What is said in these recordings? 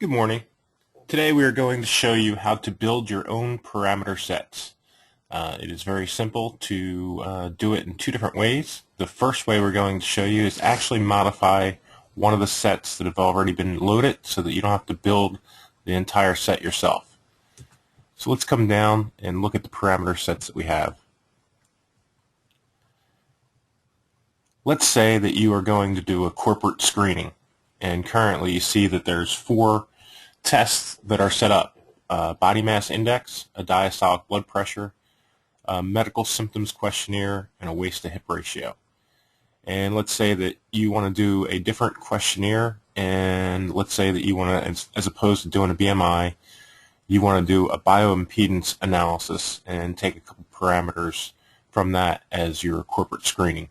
Good morning. Today we are going to show you how to build your own parameter sets. It is very simple to do it in two different ways. The first way we're going to show you is actually modify one of the sets that have already been loaded so that you don't have to build the entire set yourself. So let's come down and look at the parameter sets that we have. Let's say that you are going to do a corporate screening, and currently you see that there's 4 tests that are set up: body mass index, a diastolic blood pressure, a medical symptoms questionnaire, and a waist to hip ratio. And let's say that you want to do a different questionnaire, and let's say that you want to, as opposed to doing a BMI, you want to do a bioimpedance analysis and take a couple parameters from that as your corporate screening.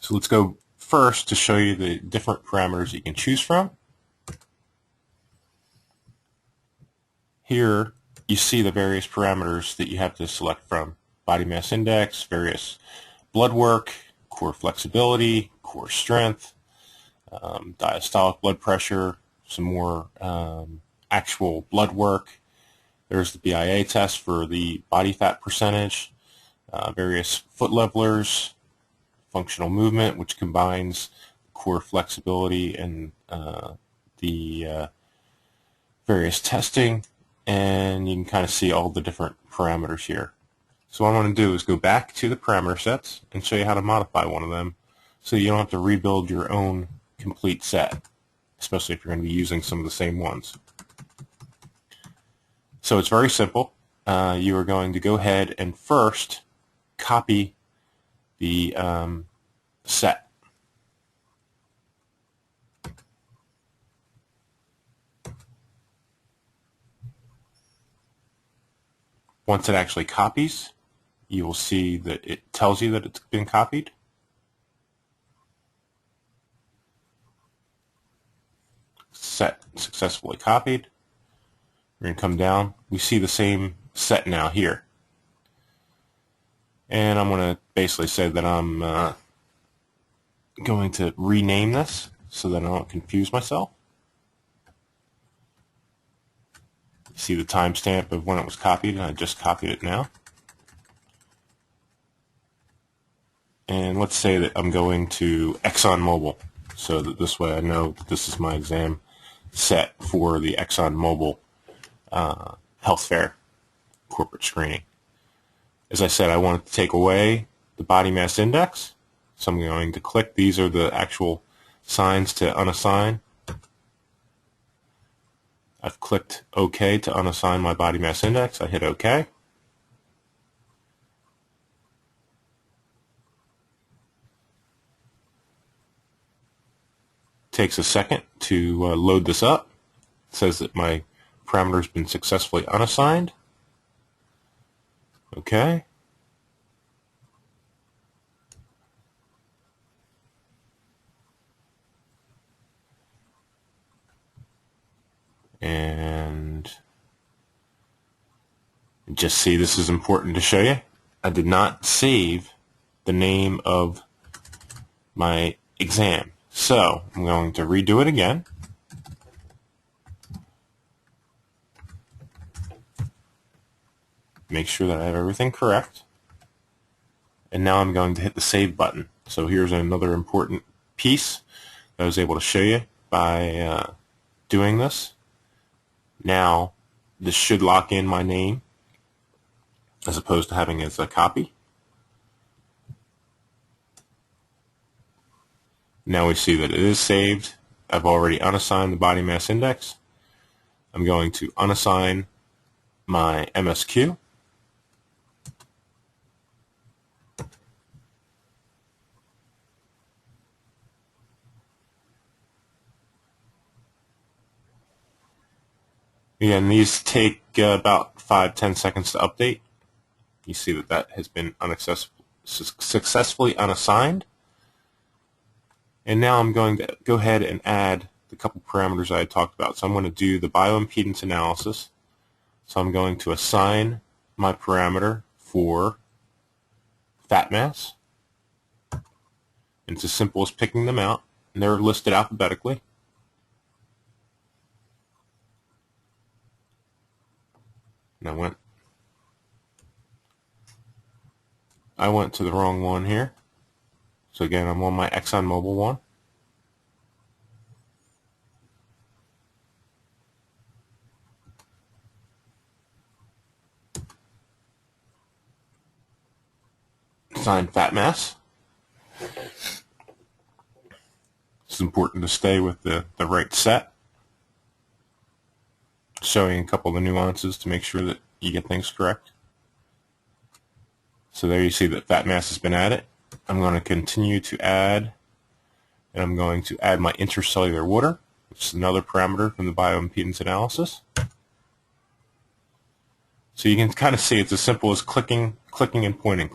So let's go first to show you the different parameters you can choose from. Here you see the various parameters that you have to select from: body mass index, various blood work, core flexibility, core strength, diastolic blood pressure, some more actual blood work. There's the BIA test for the body fat percentage, various foot levelers, functional movement, which combines core flexibility and the various testing, and you can kind of see all the different parameters here. So what I'm going to do is go back to the parameter sets and show you how to modify one of them so you don't have to rebuild your own complete set, especially if you're going to be using some of the same ones. So it's very simple. You are going to go ahead and first copy the set. Once it actually copies, you will see that it tells you that it's been copied. Set successfully copied. We're going to come down. We see the same set now here. And I'm going to basically say that I'm going to rename this so that I don't confuse myself. See the timestamp of when it was copied, and I just copied it now. And let's say that I'm going to ExxonMobil, so that this way I know that this is my exam set for the ExxonMobil health fair corporate screening. As I said, I wanted to take away the body mass index, so I'm going to click. These are the actual signs to unassign. I've clicked OK to unassign my body mass index. I hit OK. Takes a second to load this up. It says that my parameter has been successfully unassigned. OK. And just see, this is important to show you. I did not save the name of my exam. So I'm going to redo it again. Make sure that I have everything correct. And now I'm going to hit the save button. So here's another important piece that I was able to show you by doing this. Now this should lock in my name as opposed to having it as a copy. Now we see that it is saved. I've already unassigned the body mass index. I'm going to unassign my MSQ. Again, these take about 5-10 seconds to update. You see that that has been successfully unassigned. And now I'm going to go ahead and add the couple parameters I had talked about. So I'm going to do the bioimpedance analysis. So I'm going to assign my parameter for fat mass. And it's as simple as picking them out. And they're listed alphabetically. And I went to the wrong one here. So again, I'm on my ExxonMobil one. Assign fat mass. It's important to stay with the right set. Showing a couple of the nuances to make sure that you get things correct. So there you see that fat mass has been added. I'm going to continue to add, and I'm going to add my intracellular water, which is another parameter from the bioimpedance analysis. So you can kind of see it's as simple as clicking and pointing,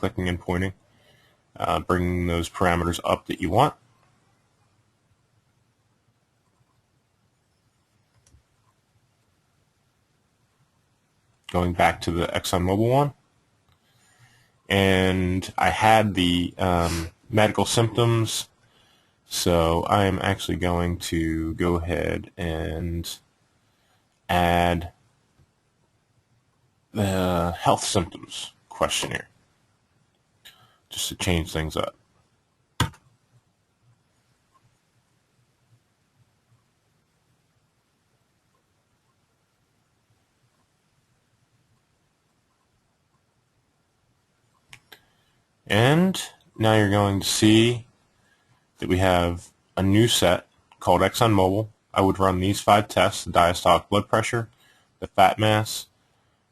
bringing those parameters up that you want. Going back to the ExxonMobil one. And I had the medical symptoms, so I am actually going to go ahead and add the health symptoms questionnaire just to change things up. And now you're going to see that we have a new set called ExxonMobil. I would run these 5 tests: the diastolic blood pressure, the fat mass,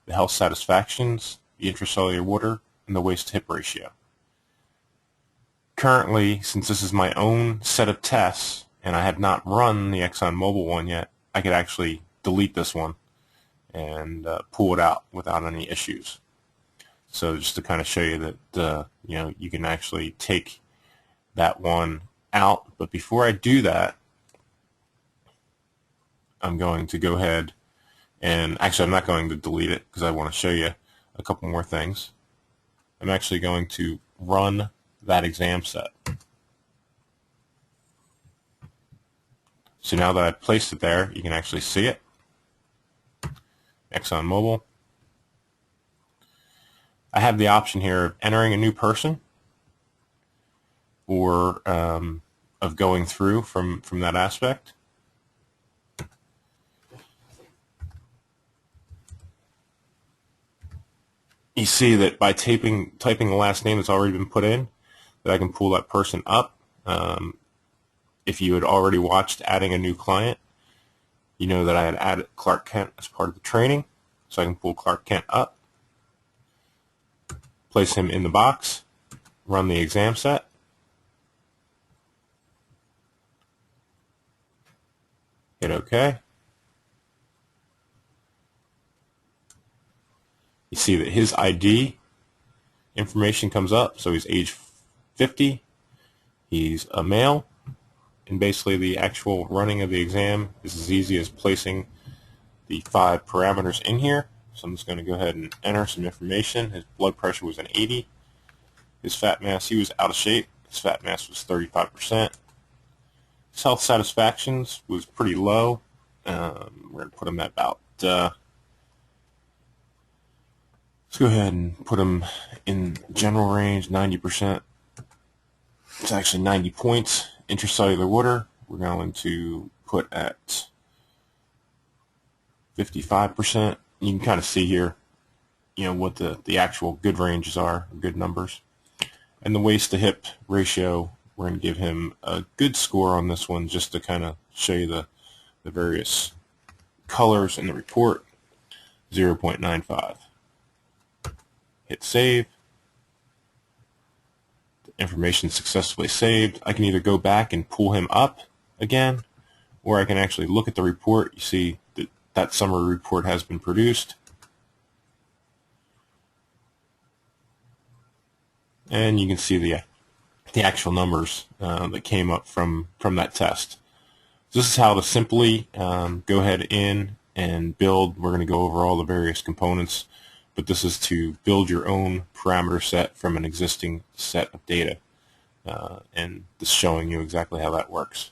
the health satisfactions, the intracellular water, and the waist-to-hip ratio. Currently, since this is my own set of tests, and I have not run the ExxonMobil one yet, I could actually delete this one and pull it out without any issues. So just to kind of show you that you can actually take that one out. But before I do that, I'm going to go ahead and actually I'm not going to delete it because I want to show you a couple more things. I'm actually going to run that exam set. So now that I've placed it there, you can actually see it. ExxonMobil. I have the option here of entering a new person or of going through from that aspect. You see that by typing the last name that's already been put in, that I can pull that person up. If you had already watched adding a new client, you know that I had added Clark Kent as part of the training. So I can pull Clark Kent up, place him in the box, run the exam set. Hit OK. You see that his ID information comes up. So he's age 50. He's a male. And basically the actual running of the exam is as easy as placing the 5 parameters in here. So I'm just going to go ahead and enter some information. His blood pressure was an 80. His fat mass, he was out of shape. His fat mass was 35%. His health satisfactions was pretty low. We're going to put him at about, let's go ahead and put him in general range, 90%. It's actually 90 points. Intracellular water, we're going to put at 55%. You can kind of see here, what the actual good ranges are, good numbers. And the waist to hip ratio, we're going to give him a good score on this one just to kind of show you the various colors in the report, 0.95. Hit save. The information successfully saved. I can either go back and pull him up again, or I can actually look at the report. You see that summary report has been produced. And you can see the actual numbers that came up from that test. So this is how to simply go ahead in and build. We're going to go over all the various components, but this is to build your own parameter set from an existing set of data, and this is showing you exactly how that works.